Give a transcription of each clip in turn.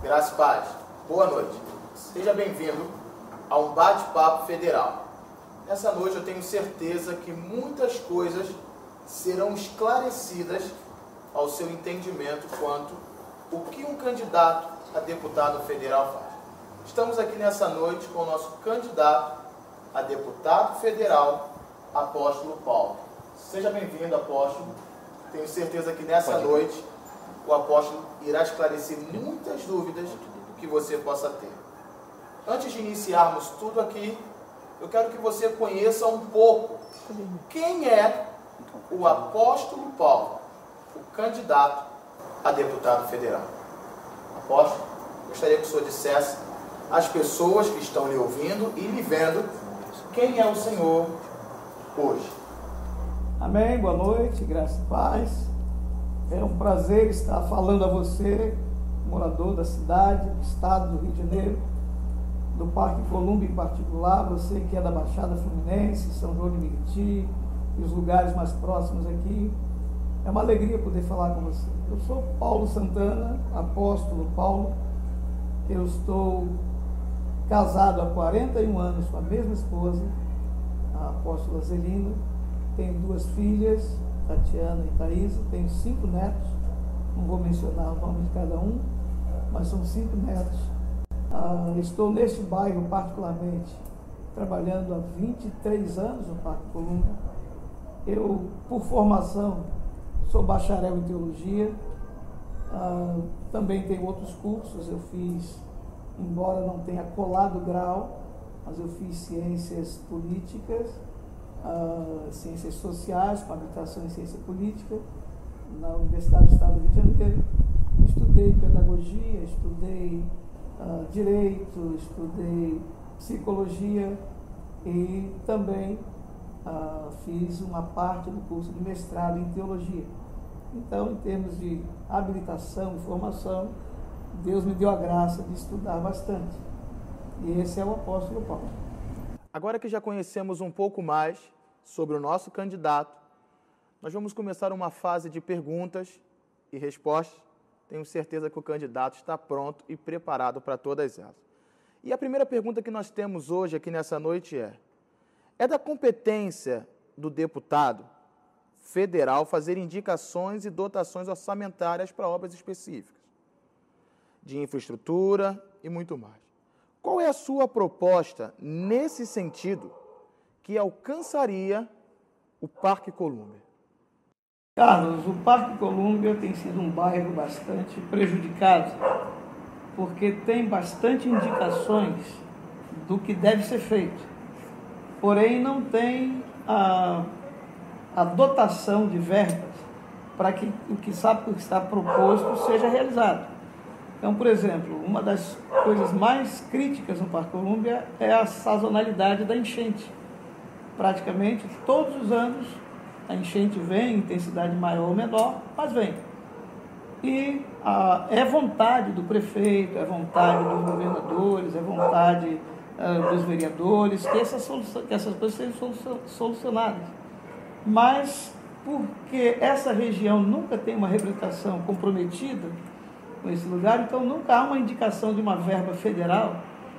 Graça e paz. Boa noite. Seja bem-vindo a um bate-papo federal. Nessa noite eu tenho certeza que muitas coisas serão esclarecidas ao seu entendimento quanto o que um candidato a deputado federal faz. Estamos aqui nessa noite com o nosso candidato a deputado federal, Apóstolo Paulo. Seja bem-vindo, apóstolo. Tenho certeza que nessa noite o apóstolo irá esclarecer muitas dúvidas que você possa ter. Antes de iniciarmos tudo aqui, eu quero que você conheça um pouco quem é o apóstolo Paulo, o candidato a deputado federal. Apóstolo, gostaria que o senhor dissesse às pessoas que estão lhe ouvindo e lhe vendo quem é o senhor hoje. Amém, boa noite, graça e paz. É um prazer estar falando a você, morador da cidade, do estado do Rio de Janeiro, do Parque Columba em particular, você que é da Baixada Fluminense, São João de Meriti e os lugares mais próximos aqui. É uma alegria poder falar com você. Eu sou Paulo Santana, apóstolo Paulo. Eu estou casado há 41 anos com a mesma esposa, a apóstola Zelina. Tenho 2 filhas, Tatiana e Thaisa. Tenho 5 netos, não vou mencionar o nome de cada um, mas são 5 netos. Estou neste bairro particularmente trabalhando há 23 anos no Parque Columba. Eu, por formação, sou bacharel em teologia, também tenho outros cursos. Eu fiz, embora não tenha colado grau, mas eu fiz ciências políticas, ciências sociais, com habilitação em ciência política, na Universidade do Estado do Rio de Janeiro. Estudei pedagogia, estudei direito, estudei psicologia e também fiz uma parte do curso de mestrado em teologia. Então, em termos de habilitação e formação, Deus me deu a graça de estudar bastante. E esse é o apóstolo Paulo. Agora que já conhecemos um pouco mais sobre o nosso candidato, nós vamos começar uma fase de perguntas e respostas. Tenho certeza que o candidato está pronto e preparado para todas elas. E a primeira pergunta que nós temos hoje aqui nessa noite é da competência do deputado federal fazer indicações e dotações orçamentárias para obras específicas, de infraestrutura e muito mais. Qual é a sua proposta nesse sentido que alcançaria o Parque Columba? Carlos, o Parque Columba tem sido um bairro bastante prejudicado, porque tem bastante indicações do que deve ser feito, porém não tem a dotação de verbas para que o que está proposto seja realizado. Então, por exemplo, uma das coisas mais críticas no Parque Columba é a sazonalidade da enchente. Praticamente todos os anos a enchente vem, intensidade maior ou menor, mas vem. E é vontade do prefeito, é vontade dos governadores, é vontade dos vereadores que essas coisas sejam solucionadas. Mas porque essa região nunca tem uma representação comprometida com esse lugar, então nunca há uma indicação de uma verba federal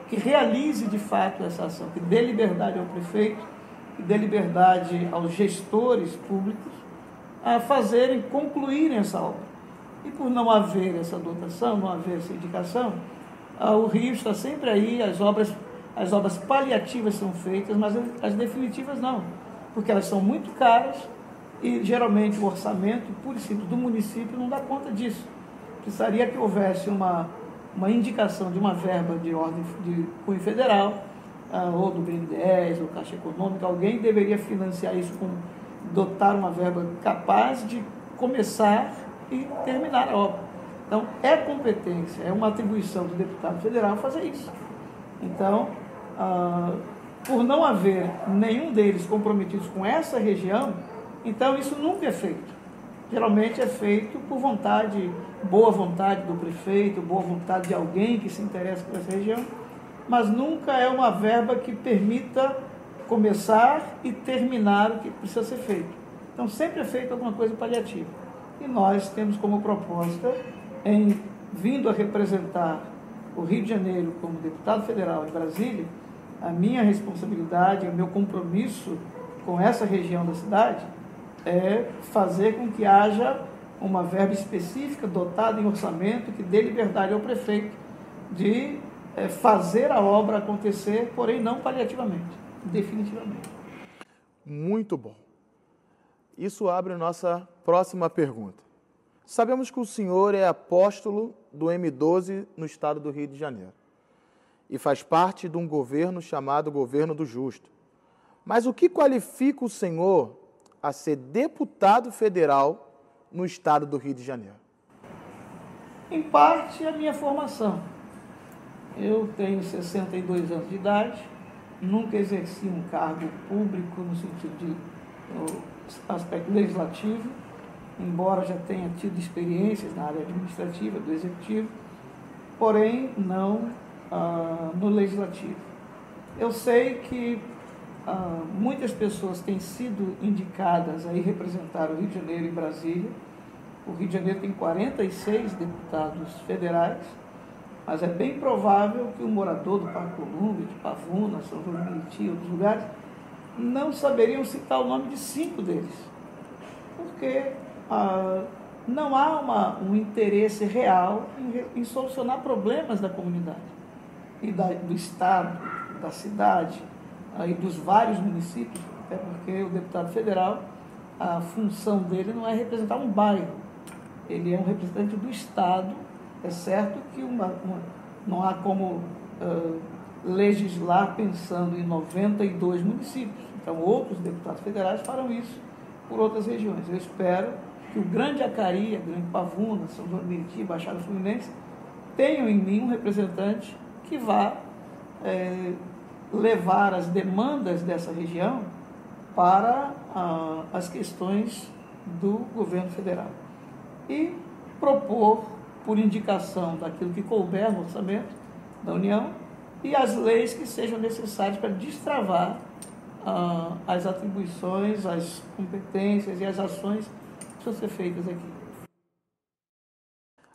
que realize de fato essa ação, que dê liberdade ao prefeito, que dê liberdade aos gestores públicos a concluírem essa obra. E por não haver essa dotação, não haver essa indicação, o Rio está sempre aí, as obras paliativas são feitas, mas as definitivas não, porque elas são muito caras e geralmente o orçamento, puro e simples, do município não dá conta disso. Precisaria que houvesse uma indicação de uma verba de ordem de cunho federal, ou do BNDES, ou Caixa Econômica. Alguém deveria financiar isso, dotar uma verba capaz de começar e terminar a obra. Então, é competência, é uma atribuição do deputado federal fazer isso. Então, por não haver nenhum deles comprometidos com essa região, então isso nunca é feito. Geralmente é feito por boa vontade do prefeito, boa vontade de alguém que se interessa por essa região, mas nunca é uma verba que permita começar e terminar o que precisa ser feito. Então sempre é feito alguma coisa paliativa. E nós temos como proposta, vindo a representar o Rio de Janeiro como deputado federal em Brasília, a minha responsabilidade, o meu compromisso com essa região da cidade é fazer com que haja uma verba específica dotada em orçamento que dê liberdade ao prefeito de fazer a obra acontecer, porém não paliativamente, definitivamente. Muito bom. Isso abre a nossa próxima pergunta. Sabemos que o senhor é apóstolo do M12 no estado do Rio de Janeiro e faz parte de um governo chamado Governo do Justo. Mas o que qualifica o senhor a ser deputado federal no estado do Rio de Janeiro? Em parte, a minha formação. Eu tenho 62 anos de idade, nunca exerci um cargo público no sentido de aspecto legislativo, embora já tenha tido experiências na área administrativa, do executivo, porém não no legislativo. Eu sei que muitas pessoas têm sido indicadas a ir representar o Rio de Janeiro e Brasília. O Rio de Janeiro tem 46 deputados federais, mas é bem provável que o morador do Parque Colúmbia, de Pavuna, São João de Meriti e outros lugares, não saberiam citar o nome de 5 deles, porque não há um interesse real em solucionar problemas da comunidade, e do estado, da cidade, e dos vários municípios, até porque o deputado federal, a função dele não é representar um bairro, ele é um representante do estado. É certo que não há como legislar pensando em 92 municípios. Então, outros deputados federais farão isso por outras regiões. Eu espero que o Grande Acari, a Grande Pavuna, São João de Meriti, Baixada Fluminense, tenham em mim um representante que vá levar as demandas dessa região para as questões do governo federal e propor, por indicação daquilo que couber no orçamento da União, e as leis que sejam necessárias para destravar as atribuições, as competências e as ações que precisam ser feitas aqui.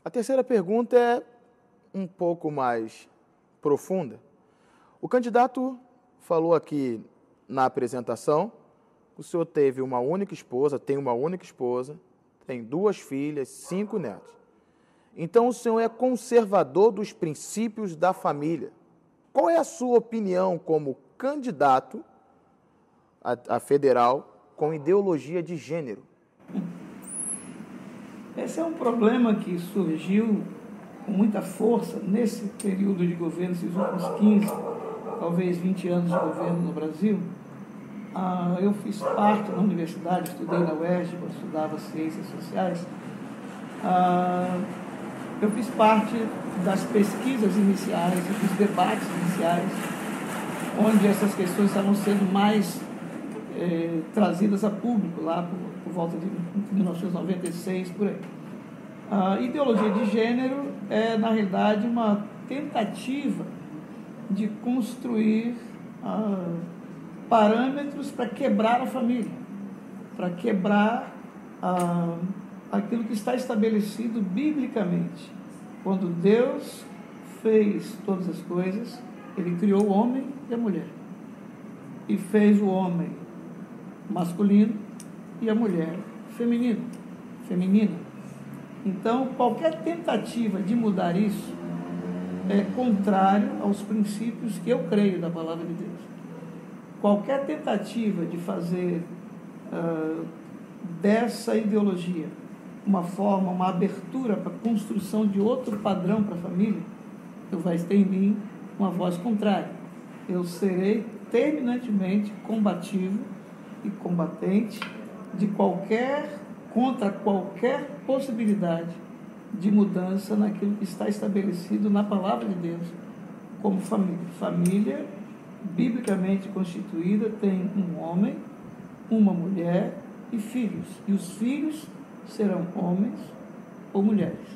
A terceira pergunta é um pouco mais profunda. O candidato falou aqui na apresentação que o senhor teve uma única esposa, tem uma única esposa, tem 2 filhas, 5 netos. Então, o senhor é conservador dos princípios da família. Qual é a sua opinião como candidato a federal com ideologia de gênero? Esse é um problema que surgiu com muita força nesse período de governo, esses últimos 15, talvez 20 anos de governo no Brasil. Eu fiz parte da universidade, estudei na UERJ, eu estudava Ciências Sociais. Eu fiz parte das pesquisas iniciais e dos debates iniciais, onde essas questões estavam sendo mais trazidas a público, lá por volta de 1996, por aí. A ideologia de gênero é, na realidade, uma tentativa de construir parâmetros para quebrar a família, para quebrar aquilo que está estabelecido biblicamente. Quando Deus fez todas as coisas, Ele criou o homem e a mulher. E fez o homem masculino e a mulher feminina. Então, qualquer tentativa de mudar isso é contrário aos princípios que eu creio da palavra de Deus. Qualquer tentativa de fazer dessa ideologia uma abertura para a construção de outro padrão para a família, vai ter em mim uma voz contrária. Eu serei terminantemente combativo e combatente contra qualquer possibilidade de mudança naquilo que está estabelecido na palavra de Deus como família. Família, biblicamente constituída, tem um homem, uma mulher e filhos. E os filhos serão homens ou mulheres.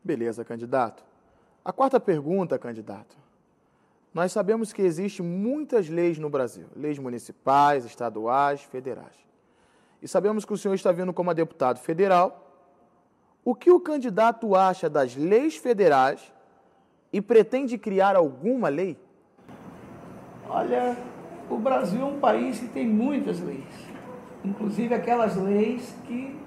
Beleza, candidato. A quarta pergunta, candidato. Nós sabemos que existem muitas leis no Brasil, leis municipais, estaduais, federais. E sabemos que o senhor está vindo como deputado federal. O que o candidato acha das leis federais e pretende criar alguma lei? Olha, o Brasil é um país que tem muitas leis, inclusive aquelas leis que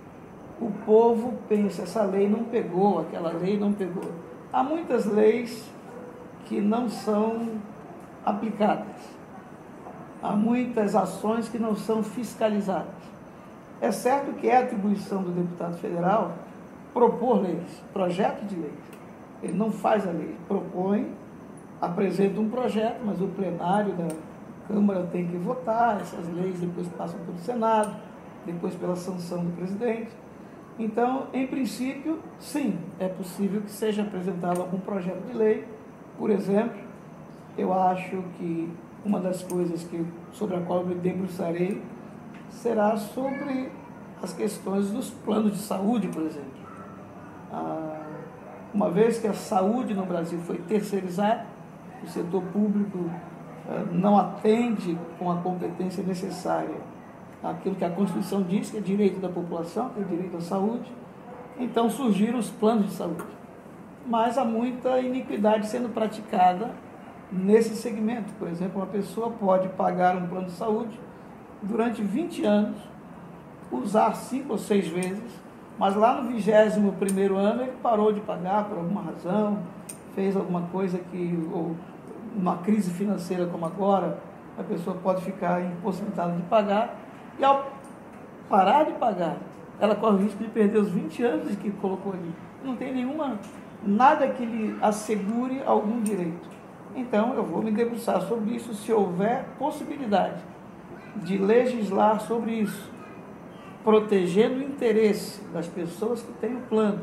o povo pensa, essa lei não pegou, aquela lei não pegou. Há muitas leis que não são aplicadas, há muitas ações que não são fiscalizadas. É certo que é atribuição do deputado federal propor leis, projeto de leis. Ele não faz a lei, propõe, apresenta um projeto, mas o plenário da Câmara tem que votar, essas leis depois passam pelo Senado, depois pela sanção do presidente. Então, em princípio, sim, é possível que seja apresentado algum projeto de lei. Por exemplo, eu acho que uma das coisas sobre a qual eu me debruçarei será sobre as questões dos planos de saúde, por exemplo. Uma vez que a saúde no Brasil foi terceirizada, o setor público não atende com a competência necessária aquilo que a Constituição diz, que é direito da população, que é direito à saúde, então surgiram os planos de saúde. Mas há muita iniquidade sendo praticada nesse segmento. Por exemplo, uma pessoa pode pagar um plano de saúde durante 20 anos, usar 5 ou 6 vezes, mas lá no 21º ano ele parou de pagar por alguma razão, fez alguma coisa ou uma crise financeira como agora, a pessoa pode ficar impossibilitada de pagar, e ao parar de pagar, ela corre o risco de perder os 20 anos que colocou ali. Não tem nada que lhe assegure algum direito. Então, eu vou me debruçar sobre isso, se houver possibilidade de legislar sobre isso, protegendo o interesse das pessoas que têm o plano,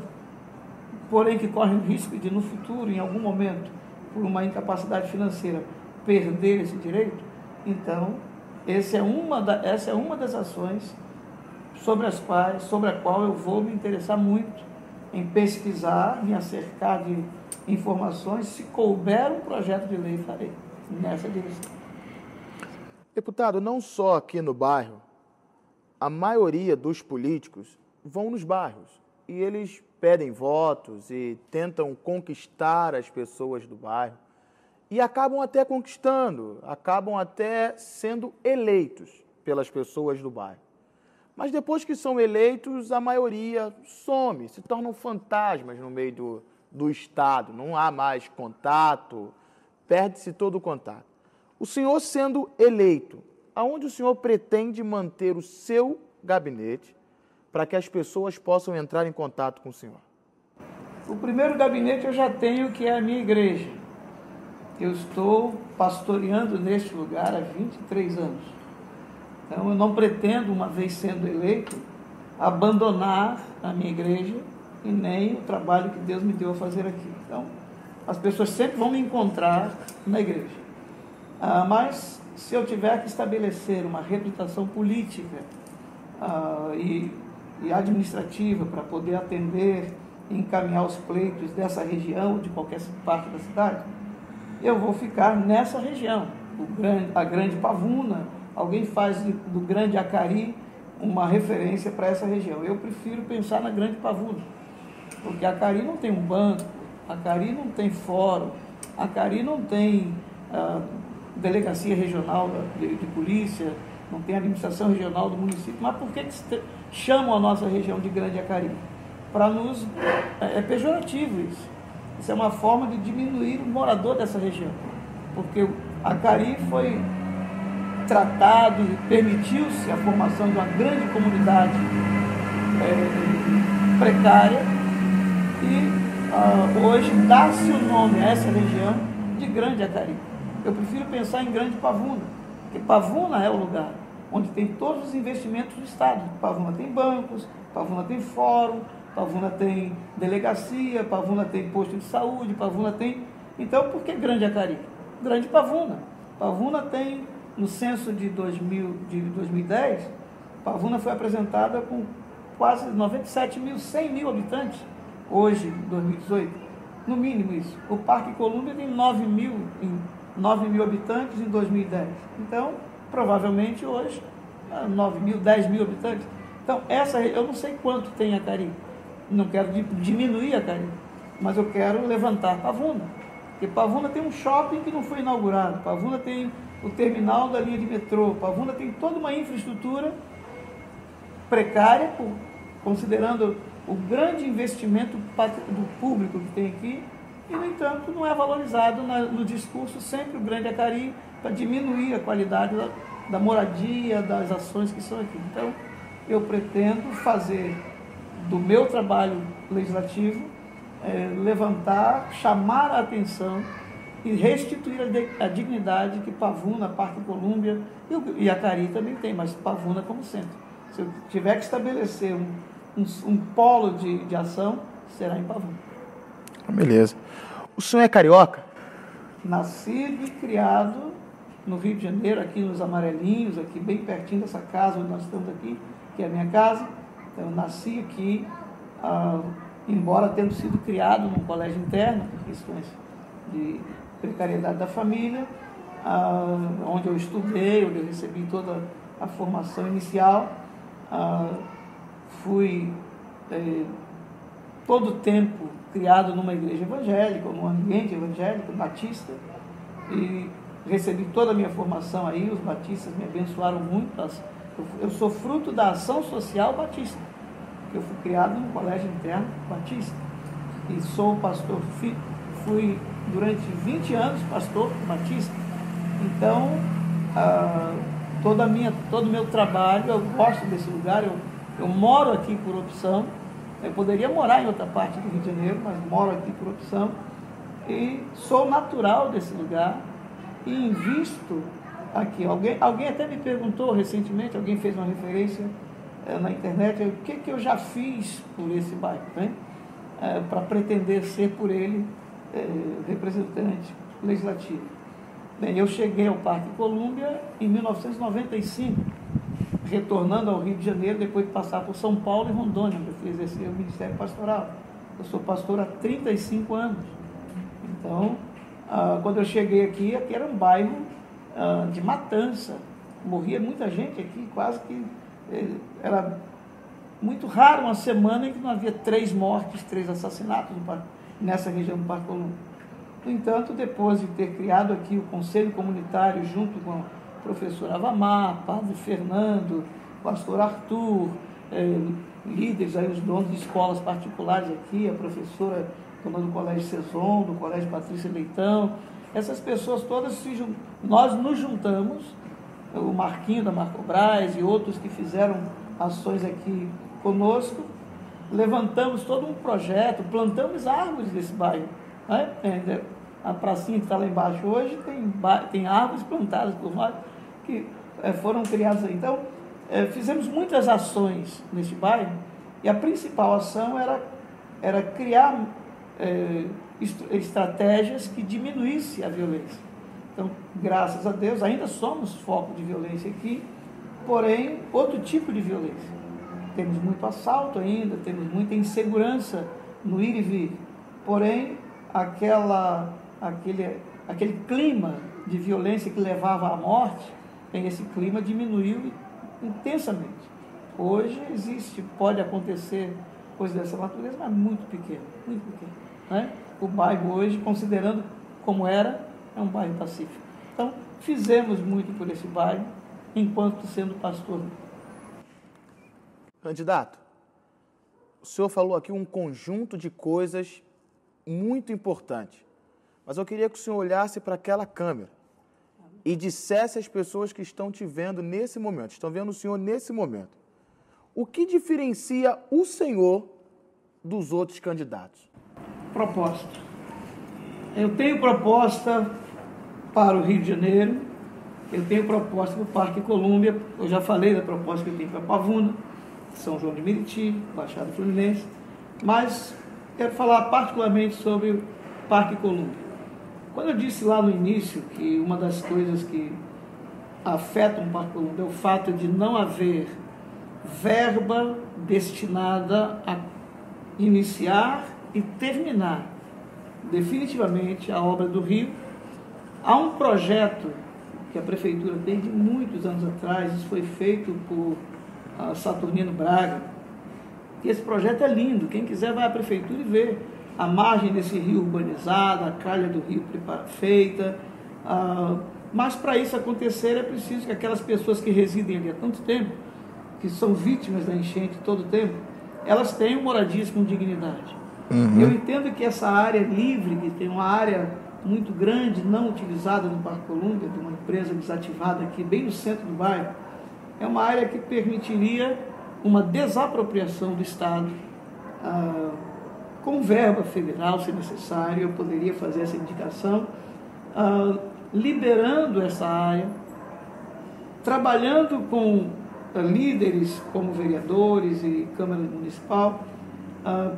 porém que correm o risco de, no futuro, em algum momento, por uma incapacidade financeira, perder esse direito. Então, essa é uma das ações sobre a qual eu vou me interessar muito em pesquisar, me acercar de informações. Se couber um projeto de lei, farei nessa direção. Deputado, não só aqui no bairro, a maioria dos políticos vão nos bairros e eles pedem votos e tentam conquistar as pessoas do bairro e acabam até conquistando, acabam até sendo eleitos pelas pessoas do bairro. Mas depois que são eleitos, a maioria some, se tornam fantasmas no meio do Estado, não há mais contato, perde-se todo o contato. O senhor sendo eleito, aonde o senhor pretende manter o seu gabinete para que as pessoas possam entrar em contato com o senhor? O primeiro gabinete eu já tenho, que é a minha igreja. Eu estou pastoreando neste lugar há 23 anos. Então, eu não pretendo, uma vez sendo eleito, abandonar a minha igreja e nem o trabalho que Deus me deu a fazer aqui. Então, as pessoas sempre vão me encontrar na igreja. Mas, se eu tiver que estabelecer uma representação política e administrativa para poder atender e encaminhar os pleitos dessa região, de qualquer parte da cidade, eu vou ficar nessa região. A Grande Pavuna, alguém faz do Grande Acari uma referência para essa região. Eu prefiro pensar na Grande Pavuna, porque Acari não tem um banco, Acari não tem fórum, Acari não tem delegacia regional de polícia, não tem administração regional do município. Mas por que chamam a nossa região de Grande Acari? É pejorativo isso. Isso é uma forma de diminuir o morador dessa região, porque Acari foi tratado e permitiu-se a formação de uma grande comunidade precária e hoje dá-se o nome a essa região de Grande Acari. Eu prefiro pensar em Grande Pavuna, porque Pavuna é o lugar onde tem todos os investimentos do Estado. Pavuna tem bancos, Pavuna tem fórum, Pavuna tem delegacia, Pavuna tem posto de saúde, Pavuna tem... Então, por que Grande Acari? Grande Pavuna. Pavuna tem, no censo de 2010, Pavuna foi apresentada com quase 100 mil habitantes, hoje, em 2018. No mínimo isso. O Parque Colômbia tem 9 mil habitantes em 2010. Então, provavelmente hoje, 9 mil, 10 mil habitantes. Então, eu não sei quanto tem Acari. Não quero diminuir Acari, mas eu quero levantar Pavuna. Porque Pavuna tem um shopping que não foi inaugurado, Pavuna tem o terminal da linha de metrô, Pavuna tem toda uma infraestrutura precária, considerando o grande investimento do público que tem aqui, e, no entanto, não é valorizado no discurso sempre o Grande Acari para diminuir a qualidade da moradia, das ações que são aqui. Então, eu pretendo fazer do meu trabalho legislativo, levantar, chamar a atenção e restituir a dignidade que Pavuna, Parque Colúmbia e Acari também tem, mas Pavuna como centro. Se eu tiver que estabelecer um polo de ação, será em Pavuna. Beleza. O senhor é carioca? Nascido e criado no Rio de Janeiro, aqui nos Amarelinhos, aqui bem pertinho dessa casa onde nós estamos aqui, que é a minha casa. Então, eu nasci aqui, embora tendo sido criado num colégio interno, por questões de precariedade da família, onde eu estudei, onde eu recebi toda a formação inicial. Fui todo o tempo criado numa igreja evangélica, num ambiente evangélico, batista, e recebi toda a minha formação aí. Os batistas me abençoaram muito. Eu sou fruto da ação social batista. Eu fui criado num colégio interno batista e sou pastor, fui durante 20 anos pastor batista. Então, todo o meu trabalho, eu gosto desse lugar, eu moro aqui por opção. Eu poderia morar em outra parte do Rio de Janeiro, mas moro aqui por opção e sou natural desse lugar e invisto aqui. Alguém até me perguntou recentemente, alguém fez uma referência na internet, o que eu já fiz por esse bairro, né? Para pretender ser por ele representante legislativo. Bem, eu cheguei ao Parque Colúmbia em 1995, retornando ao Rio de Janeiro, depois de passar por São Paulo e Rondônia, onde eu fui exercer o Ministério Pastoral. Eu sou pastor há 35 anos. Então, quando eu cheguei aqui era um bairro de matança. Morria muita gente aqui, quase que era muito raro uma semana em que não havia 3 mortes, 3 assassinatos nessa região do Parque Colúmbia. No entanto, depois de ter criado aqui o Conselho Comunitário junto com a professor Avamar, padre Fernando, pastor Arthur, líderes, aí, os donos de escolas particulares aqui, a professora dona do Colégio Cezon, do Colégio Patrícia Leitão, essas pessoas todas, nós nos juntamos, o Marquinho da Marcobras e outros que fizeram ações aqui conosco, levantamos todo um projeto, plantamos árvores desse bairro, né? A pracinha que está lá embaixo hoje tem árvores plantadas por nós que foram criadas aí. Então, fizemos muitas ações nesse bairro e a principal ação era criar estratégias que diminuíssem a violência. Então, graças a Deus, ainda somos foco de violência aqui, porém, outro tipo de violência. Temos muito assalto ainda, temos muita insegurança no ir e vir, porém, aquele clima de violência que levava à morte, esse clima diminuiu intensamente. Hoje pode acontecer coisa dessa natureza, mas muito pequeno, né? O bairro hoje, considerando como era, é um bairro pacífico. Então, fizemos muito por esse bairro, enquanto sendo pastor. Candidato, o senhor falou aqui um conjunto de coisas muito importante, mas eu queria que o senhor olhasse para aquela câmera e dissesse às pessoas que estão te vendo nesse momento, estão vendo o senhor nesse momento, o que diferencia o senhor dos outros candidatos? Proposta. Eu tenho proposta para o Rio de Janeiro, eu tenho proposta para o Parque Colúmbia, eu já falei da proposta que eu tenho para Pavuna, São João de Meriti, Baixada Fluminense, mas quero falar particularmente sobre o Parque Colúmbia. Quando eu disse lá no início que uma das coisas que afetam o Parque Colúmbia é o fato de não haver verba destinada a iniciar e terminar definitivamente a obra do Rio, há um projeto que a Prefeitura tem de muitos anos atrás, isso foi feito por Saturnino Braga, e esse projeto é lindo, quem quiser vai à Prefeitura e vê a margem desse rio urbanizada, a calha do rio feita. Mas para isso acontecer é preciso que aquelas pessoas que residem ali há tanto tempo, que são vítimas da enchente todo o tempo, elas tenham moradias com dignidade. Eu entendo que essa área livre, que tem uma área muito grande, não utilizada no Parque Colúmbia, de uma empresa desativada aqui, bem no centro do bairro, é uma área que permitiria uma desapropriação do Estado, com verba federal, se necessário. Eu poderia fazer essa indicação, liberando essa área, trabalhando com líderes como vereadores e Câmara Municipal,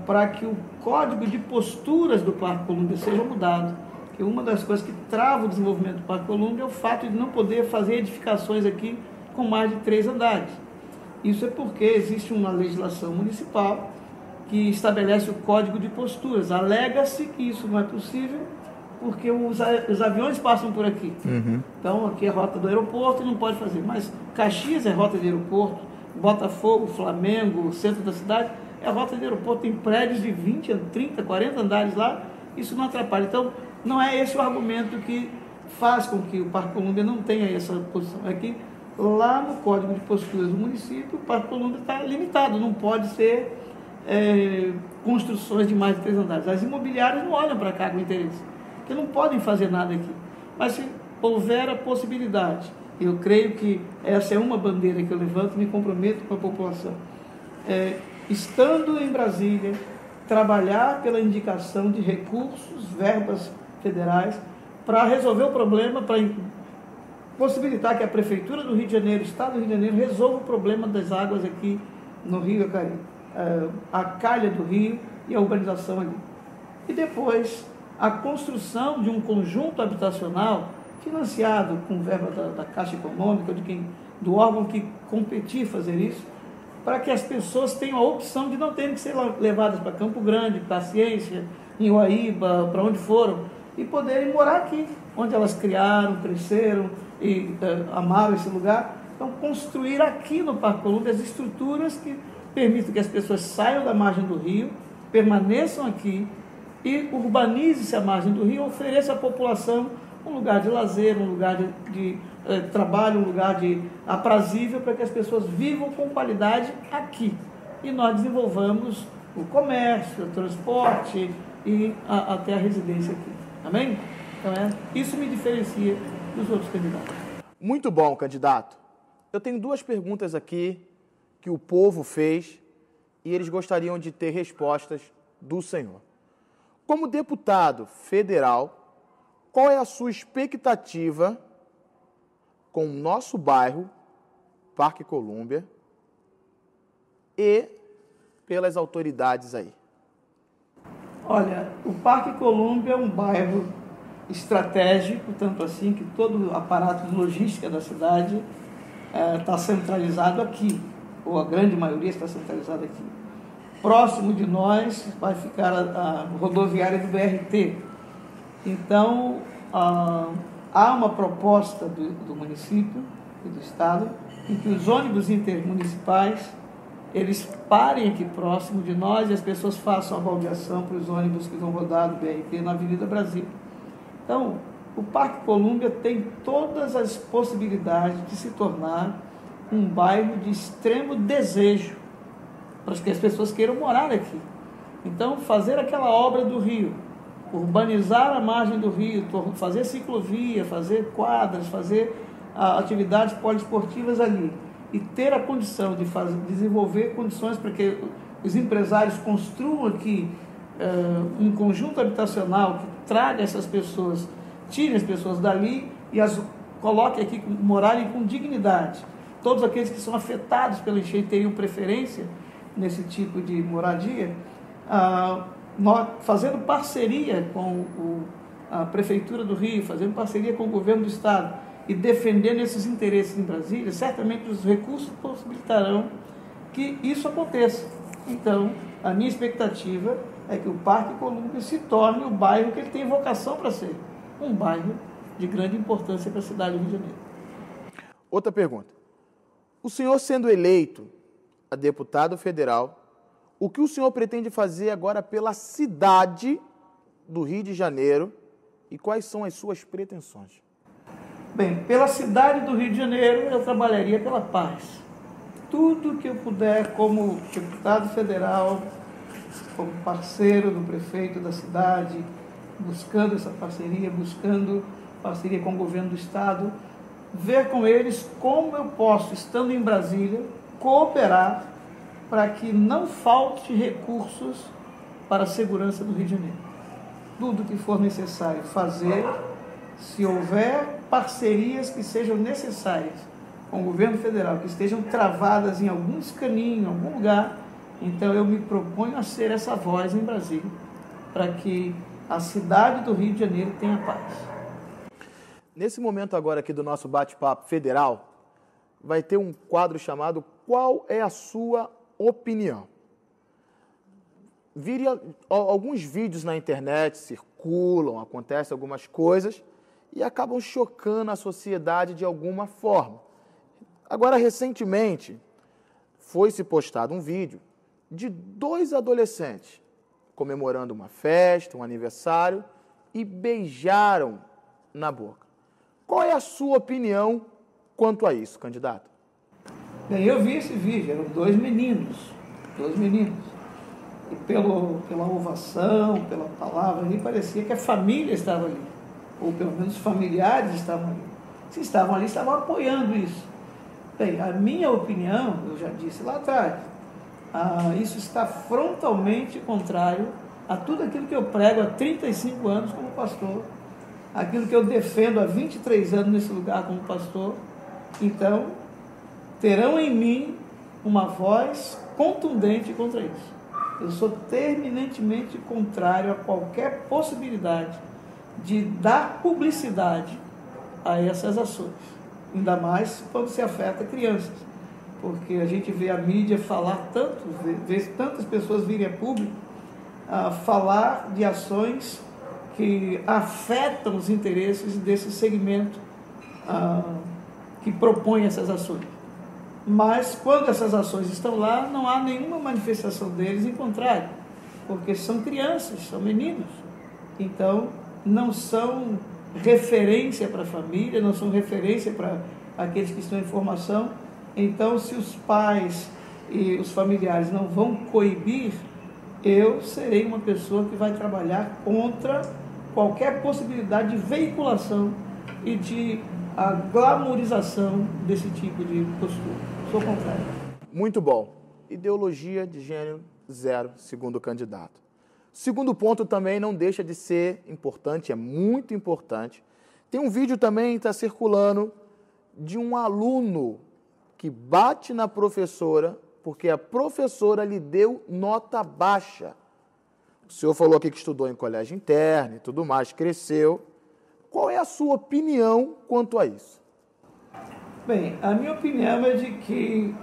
para que o código de posturas do Parque Colúmbia seja mudado. Porque uma das coisas que trava o desenvolvimento do Parque Colúmbia é o fato de não poder fazer edificações aqui com mais de 3 andares. Isso é porque existe uma legislação municipal que estabelece o código de posturas. Alega-se que isso não é possível porque os aviões passam por aqui. Então, aqui é a rota do aeroporto e não pode fazer. Mas Caxias é rota de aeroporto, Botafogo, Flamengo, o centro da cidade, é a rota de aeroporto. Tem prédios de 20, 30, 40 andares lá, isso não atrapalha. Então, não é esse o argumento que faz com que o Parque Colúmbia não tenha essa posição. É que lá no Código de Posturas do município, o Parque Colúmbia está limitado, não pode ser construções de mais de 3 andares. As imobiliárias não olham para cá com interesse, porque não podem fazer nada aqui. Mas se houver a possibilidade, eu creio que essa é uma bandeira que eu levanto e me comprometo com a população, estando em Brasília, trabalhar pela indicação de recursos, verbas federais, para resolver o problema, para possibilitar que a Prefeitura do Rio de Janeiro, o Estado do Rio de Janeiro, resolva o problema das águas aqui no Rio Acari, a calha do rio e a urbanização ali. E depois, a construção de um conjunto habitacional financiado com verba da Caixa Econômica, do órgão que competir fazer isso, para que as pessoas tenham a opção de não terem que ser levadas para Campo Grande, para a Ciência, em Uaíba, para onde foram, e poderem morar aqui, onde elas criaram, cresceram e amaram esse lugar. Então, construir aqui no Parque Colúmbia as estruturas que permitam que as pessoas saiam da margem do rio, permaneçam aqui e urbanize-se a margem do rio, ofereça à população um lugar de lazer, um lugar de trabalho, um lugar aprazível para que as pessoas vivam com qualidade aqui. E nós desenvolvamos o comércio, o transporte e até a residência aqui. Amém? Então, isso me diferencia dos outros candidatos. Muito bom, candidato. Eu tenho 2 perguntas aqui que o povo fez e eles gostariam de ter respostas do senhor. Como deputado federal, qual é a sua expectativa com o nosso bairro, Parque Colúmbia, e pelas autoridades aí? Olha, o Parque Colúmbia é um bairro estratégico, tanto assim que todo o aparato de logística da cidade está centralizado aqui, ou a grande maioria está centralizada aqui. Próximo de nós vai ficar a rodoviária do BRT. Então, há uma proposta do município e do estado em que os ônibus intermunicipais eles parem aqui próximo de nós e as pessoas façam a baldeação para os ônibus que vão rodar do BRT na Avenida Brasil. Então, o Parque Colúmbia tem todas as possibilidades de se tornar um bairro de extremo desejo para que as pessoas queiram morar aqui. Então, fazer aquela obra do rio, urbanizar a margem do rio, fazer ciclovia, fazer quadras, fazer atividades poliesportivas ali e ter a condição de desenvolver condições para que os empresários construam aqui um conjunto habitacional que traga essas pessoas, tire as pessoas dali e as coloque aqui, morarem com dignidade. Todos aqueles que são afetados pela enchente teriam preferência nesse tipo de moradia, nós, fazendo parceria com a Prefeitura do Rio, fazendo parceria com o governo do Estado e defendendo esses interesses em Brasília, certamente os recursos possibilitarão que isso aconteça. Então, a minha expectativa é que o Parque Colúmbia se torne o bairro que ele tem vocação para ser, um bairro de grande importância para a cidade do Rio de Janeiro. Outra pergunta. O senhor sendo eleito a deputado federal, o que o senhor pretende fazer agora pela cidade do Rio de Janeiro e quais são as suas pretensões? Bem, pela cidade do Rio de Janeiro, eu trabalharia pela paz. Tudo que eu puder, como deputado federal, como parceiro do prefeito da cidade, buscando essa parceria, buscando parceria com o governo do estado, ver com eles como eu posso, estando em Brasília, cooperar para que não falte recursos para a segurança do Rio de Janeiro. Tudo que for necessário fazer, se houver parcerias que sejam necessárias com o governo federal, que estejam travadas em algum escaninho, em algum lugar, então eu me proponho a ser essa voz em Brasília, para que a cidade do Rio de Janeiro tenha paz. Nesse momento agora aqui do nosso bate-papo federal, vai ter um quadro chamado Qual é a Sua Opinião? Alguns vídeos na internet circulam, acontecem algumas coisas e acabam chocando a sociedade de alguma forma. Agora, recentemente, foi-se postado um vídeo de 2 adolescentes comemorando uma festa, um aniversário e beijaram na boca. Qual é a sua opinião quanto a isso, candidato? Bem, eu vi esse vídeo, eram 2 meninos. E pela ovação, pela palavra ali, parecia que a família estava ali, ou pelo menos os familiares estavam ali. Se estavam ali, estavam apoiando isso. Bem, a minha opinião, eu já disse lá atrás, isso está frontalmente contrário a tudo aquilo que eu prego há 35 anos como pastor, aquilo que eu defendo há 23 anos nesse lugar como pastor. Então, terão em mim uma voz contundente contra isso. Eu sou terminantemente contrário a qualquer possibilidade de dar publicidade a essas ações, ainda mais quando se afeta crianças, porque a gente vê a mídia falar tanto, vê tantas pessoas virem a público falar de ações que afetam os interesses desse segmento que propõe essas ações. Mas quando essas ações estão lá, não há nenhuma manifestação deles em contrário, porque são crianças, são meninos. Então, não são referência para a família, não são referência para aqueles que estão em formação. Então, se os pais e os familiares não vão coibir, eu serei uma pessoa que vai trabalhar contra qualquer possibilidade de veiculação e de glamorização desse tipo de postura. Sou contrário. Muito bom. Ideologia de gênero zero, segundo o candidato. Segundo ponto também não deixa de ser importante, é muito importante. Tem um vídeo também que está circulando de um aluno que bate na professora porque a professora lhe deu nota baixa. O senhor falou aqui que estudou em colégio interno e tudo mais, cresceu. Qual é a sua opinião quanto a isso? Bem, a minha opinião é de que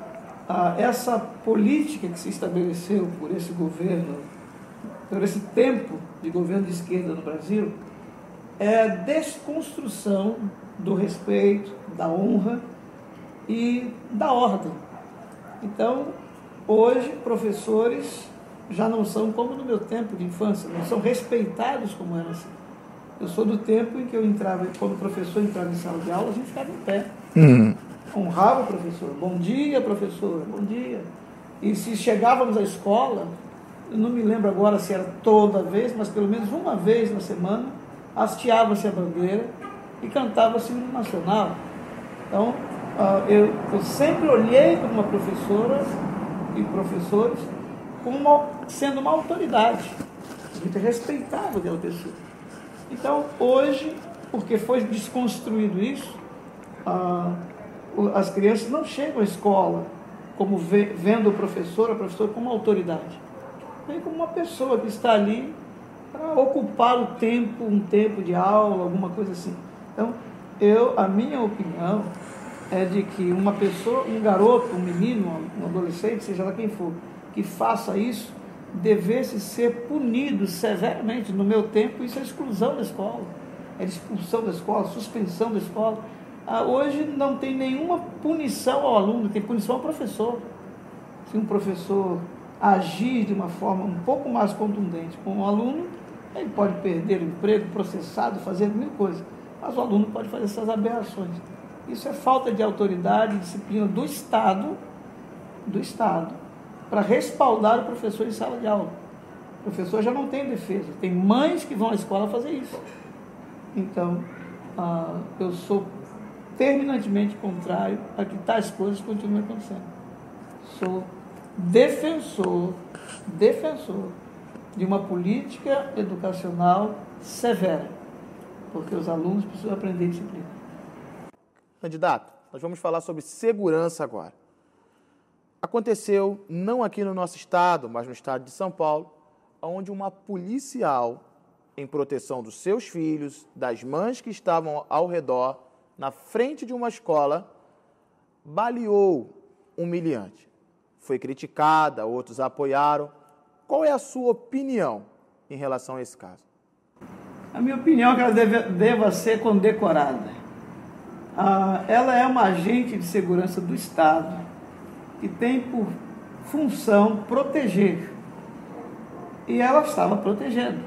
essa política que se estabeleceu por esse governo, por esse tempo de governo de esquerda no Brasil, é a desconstrução do respeito, da honra e da ordem. Então, hoje, professores já não são como no meu tempo de infância, não são respeitados como era assim. Eu sou do tempo em que eu entrava, quando o professor entrava em sala de aula, a gente ficava em pé. Honrava o professor. Bom dia, professor, bom dia. E se chegávamos à escola, eu não me lembro agora se era toda vez, mas pelo menos uma vez na semana, hasteava-se a bandeira e cantava-se o hino nacional. Então, eu sempre olhei para uma professora e professores como sendo uma autoridade. A gente respeitava aquela pessoa. Então, hoje, porque foi desconstruído isso, as crianças não chegam à escola como vendo o professor, a professora como autoridade. Vem como uma pessoa que está ali para ocupar o tempo, um tempo de aula, alguma coisa assim. Então, a minha opinião é de que uma pessoa, um garoto, um menino, um adolescente, seja lá quem for, que faça isso, devesse ser punido severamente. No meu tempo, isso é exclusão da escola, é expulsão da escola, suspensão da escola. Hoje não tem nenhuma punição ao aluno, tem punição ao professor. Se um professor agir de uma forma um pouco mais contundente com o aluno, ele pode perder o emprego, processado, fazer mil coisas, mas o aluno pode fazer essas aberrações. Isso é falta de autoridade e disciplina do Estado, para respaldar o professor em sala de aula. O professor já não tem defesa, tem mães que vão à escola fazer isso. Então, eu sou terminantemente contrário a que tais coisas continuem acontecendo. Sou defensor de uma política educacional severa, porque os alunos precisam aprender disciplina. Candidato, nós vamos falar sobre segurança agora. Aconteceu, não aqui no nosso estado, mas no estado de São Paulo, onde uma policial, em proteção dos seus filhos, das mães que estavam ao redor, na frente de uma escola, baleou um humilhante. Foi criticada, outros a apoiaram. Qual é a sua opinião em relação a esse caso? A minha opinião é que ela deva ser condecorada. Ela é uma agente de segurança do Estado que tem por função proteger. E ela estava protegendo.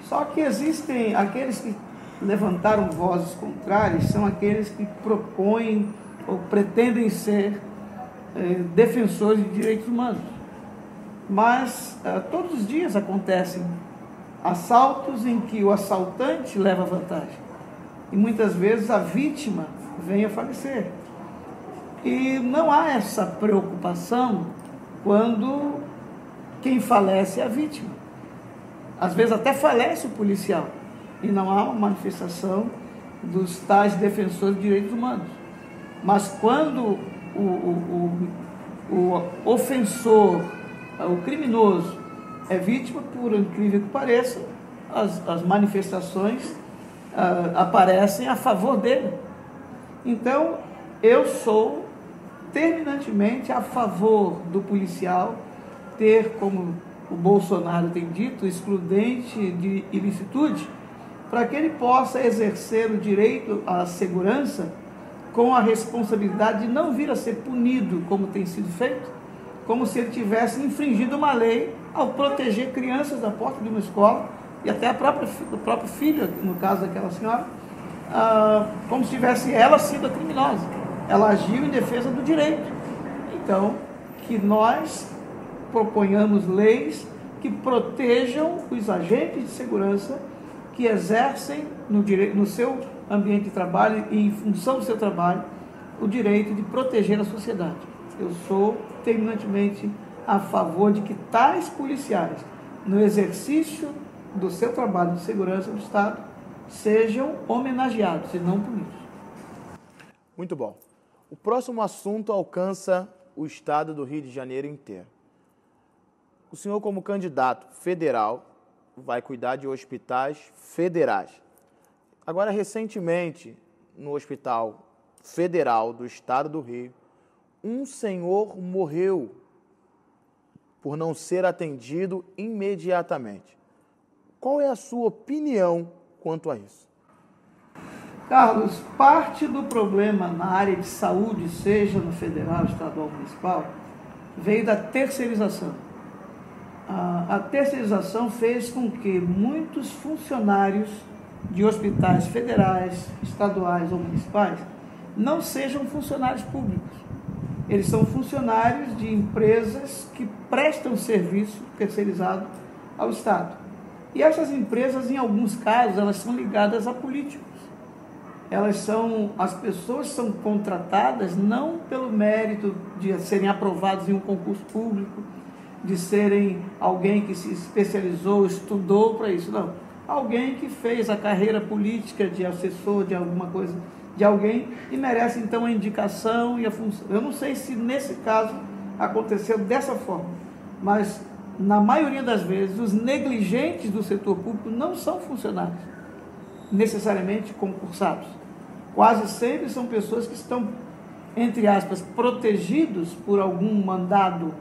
Só que existem aqueles que levantaram vozes contrárias, são aqueles que propõem ou pretendem ser defensores de direitos humanos. Mas todos os dias acontecem assaltos em que o assaltante leva vantagem. E muitas vezes a vítima vem a falecer. E não há essa preocupação quando quem falece é a vítima. Às vezes até falece o policial. E não há uma manifestação dos tais defensores de direitos humanos. Mas quando o ofensor, o criminoso, é vítima, por incrível que pareça, as manifestações aparecem a favor dele. Então, eu sou terminantemente a favor do policial ter, como o Bolsonaro tem dito, excludente de ilicitude, para que ele possa exercer o direito à segurança com a responsabilidade de não vir a ser punido, como tem sido feito, como se ele tivesse infringido uma lei ao proteger crianças da porta de uma escola, e até o próprio filho, no caso daquela senhora, como se tivesse ela sido a criminosa. Ela agiu em defesa do direito. Então, que nós proponhamos leis que protejam os agentes de segurança que exercem no seu ambiente de trabalho e em função do seu trabalho o direito de proteger a sociedade. Eu sou terminantemente a favor de que tais policiais, no exercício do seu trabalho de segurança do Estado, sejam homenageados e não punidos. Muito bom. O próximo assunto alcança o estado do Rio de Janeiro inteiro. O senhor, como candidato federal, vai cuidar de hospitais federais. Agora, recentemente, no Hospital Federal do Estado do Rio, um senhor morreu por não ser atendido imediatamente. Qual é a sua opinião quanto a isso? Carlos, parte do problema na área de saúde, seja no federal, estadual, municipal, veio da terceirização. A terceirização fez com que muitos funcionários de hospitais federais, estaduais ou municipais não sejam funcionários públicos. Eles são funcionários de empresas que prestam serviço terceirizado ao Estado. E essas empresas, em alguns casos, elas são ligadas a políticos. As pessoas são contratadas não pelo mérito de serem aprovados em um concurso público, de serem alguém que se especializou, estudou para isso, não. Alguém que fez a carreira política de assessor de alguma coisa, de alguém, e merece então a indicação e a função. Eu não sei se nesse caso aconteceu dessa forma, mas na maioria das vezes os negligentes do setor público não são funcionários necessariamente concursados. Quase sempre são pessoas que estão, entre aspas, protegidos por algum mandado,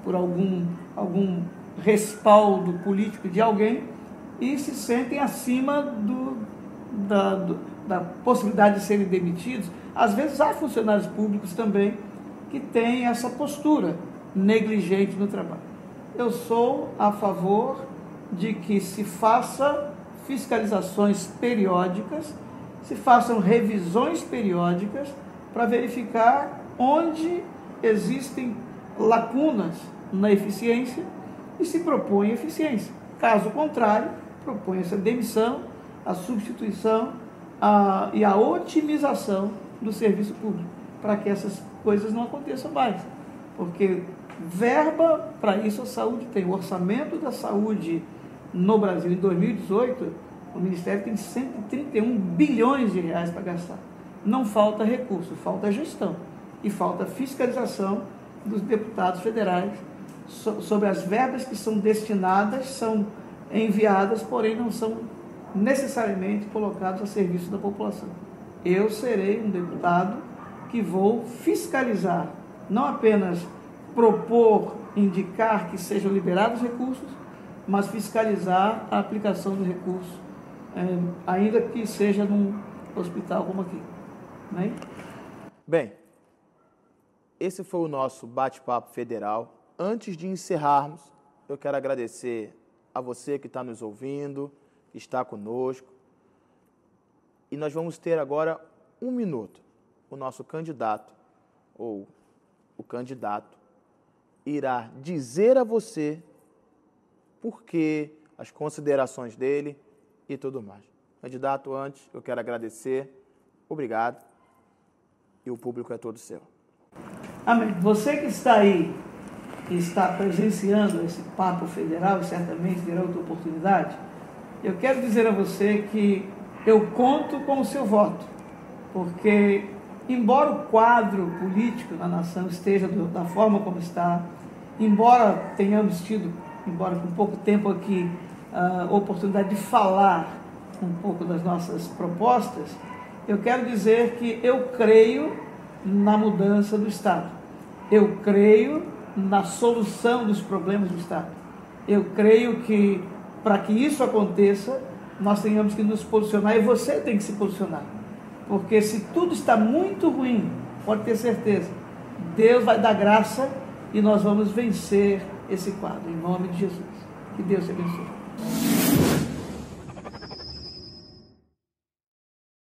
por algum respaldo político de alguém, e se sentem acima da possibilidade de serem demitidos. Às vezes há funcionários públicos também que têm essa postura negligente no trabalho. eu sou a favor de que se faça fiscalizações periódicas, se façam revisões periódicas para verificar onde existem lacunas na eficiência e se propõe eficiência. Caso contrário, propõe-se a demissão, a substituição e a otimização do serviço público, para que essas coisas não aconteçam mais. Porque verba para isso a saúde tem. O orçamento da saúde no Brasil em 2018, o Ministério tem 131 bilhões de reais para gastar. Não falta recurso, falta gestão e falta fiscalização dos deputados federais sobre as verbas que são destinadas, são enviadas, porém não são necessariamente colocados a serviço da população. Eu serei um deputado que vou fiscalizar, não apenas propor, indicar que sejam liberados recursos, mas fiscalizar a aplicação do recurso, ainda que seja num hospital como aqui. Né? Bem, esse foi o nosso bate-papo federal. Antes de encerrarmos, eu quero agradecer a você que está nos ouvindo, que está conosco. E nós vamos ter agora 1 minuto. O nosso candidato, ou o candidato, irá dizer a você por que, as considerações dele e tudo mais. Candidato, antes, eu quero agradecer. Obrigado. E o público é todo seu. Amém. Você que está aí, que está presenciando esse papo federal, e certamente terá outra oportunidade, eu quero dizer a você que eu conto com o seu voto, porque, embora o quadro político na nação esteja da forma como está, embora tenhamos tido, embora com pouco tempo aqui, a oportunidade de falar um pouco das nossas propostas, eu quero dizer que eu creio na mudança do Estado. Eu creio na solução dos problemas do Estado. Eu creio que, para que isso aconteça, nós tenhamos que nos posicionar, e você tem que se posicionar. Porque se tudo está muito ruim, pode ter certeza, Deus vai dar graça e nós vamos vencer esse quadro, em nome de Jesus. Que Deus te abençoe.